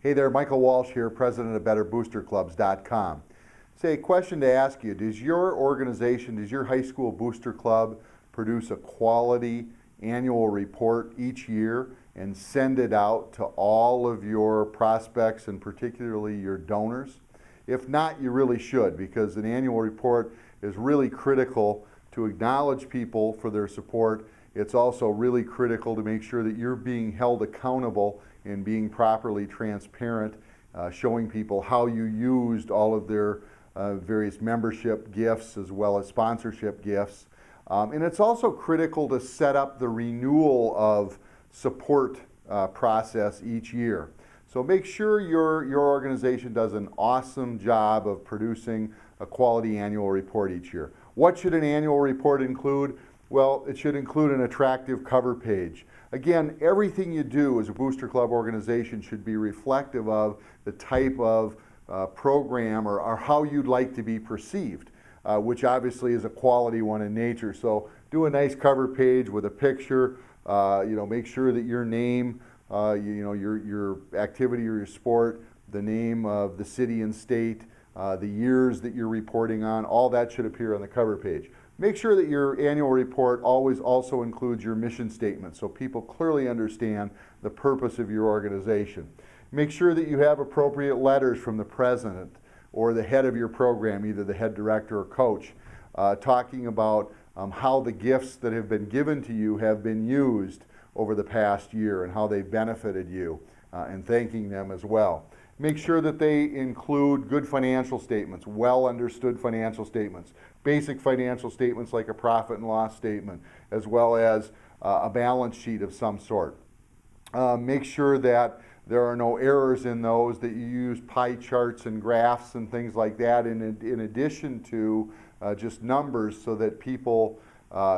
Hey there, Michael Walsh here, president of BetterBoosterClubs.com. Say, question to ask you, does your organization, does your high school booster club produce a quality annual report each year and send it out to all of your prospects and particularly your donors? If not, you really should, because an annual report is really critical to acknowledge people for their support. It's also really critical to make sure that you're being held accountable and being properly transparent, showing people how you used all of their various membership gifts as well as sponsorship gifts. And it's also critical to set up the renewal of support process each year. So make sure your organization does an awesome job of producing a quality annual report each year. What should an annual report include? Well, it should include an attractive cover page. Again, everything you do as a booster club organization should be reflective of the type of program or how you'd like to be perceived, which obviously is a quality one in nature. So do a nice cover page with a picture. Make sure that your name, your activity or your sport, the name of the city and state, the years that you're reporting on, all that should appear on the cover page. Make sure that your annual report always also includes your mission statement so people clearly understand the purpose of your organization. Make sure that you have appropriate letters from the president or the head of your program, either the head director or coach, talking about how the gifts that have been given to you have been used over the past year and how they benefited you, and thanking them as well. Make sure that they include good financial statements, well understood financial statements, basic financial statements like a profit and loss statement, as well as a balance sheet of some sort. Make sure that there are no errors in those, that you use pie charts and graphs and things like that in addition to just numbers so that people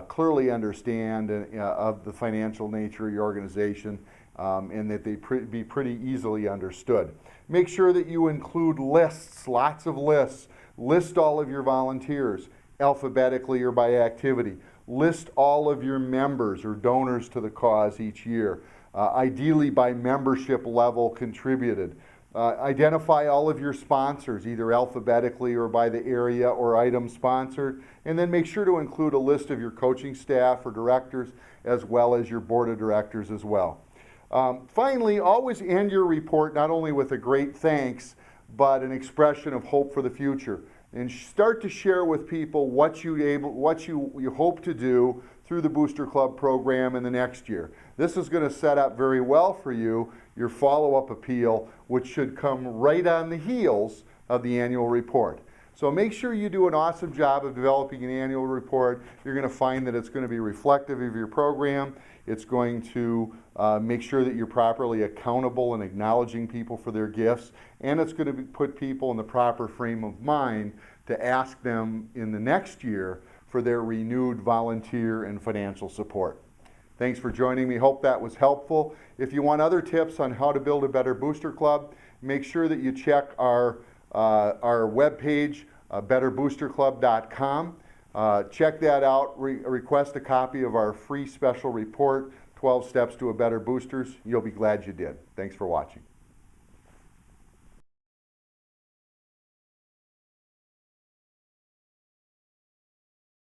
clearly understand of the financial nature of your organization and that they be pretty easily understood. Make sure that you include lists, lots of lists. List all of your volunteers alphabetically or by activity. List all of your members or donors to the cause each year, ideally by membership level contributed. Identify all of your sponsors, either alphabetically or by the area or item sponsored, and then make sure to include a list of your coaching staff or directors as well as your board of directors as well. Finally, always end your report not only with a great thanks, but an expression of hope for the future. And start to share with people what you hope to do through the Booster Club program in the next year. This is going to set up very well for you your follow-up appeal, which should come right on the heels of the annual report. So make sure you do an awesome job of developing an annual report. You're going to find that it's going to be reflective of your program. It's going to make sure that you're properly accountable and acknowledging people for their gifts. And it's going to put people in the proper frame of mind to ask them in the next year for their renewed volunteer and financial support. Thanks for joining me. Hope that was helpful. If you want other tips on how to build a better booster club, make sure that you check our webpage, BetterBoosterClub.com. Check that out. Request a copy of our free special report, 12 Steps to a Better Boosters. You'll be glad you did. Thanks for watching.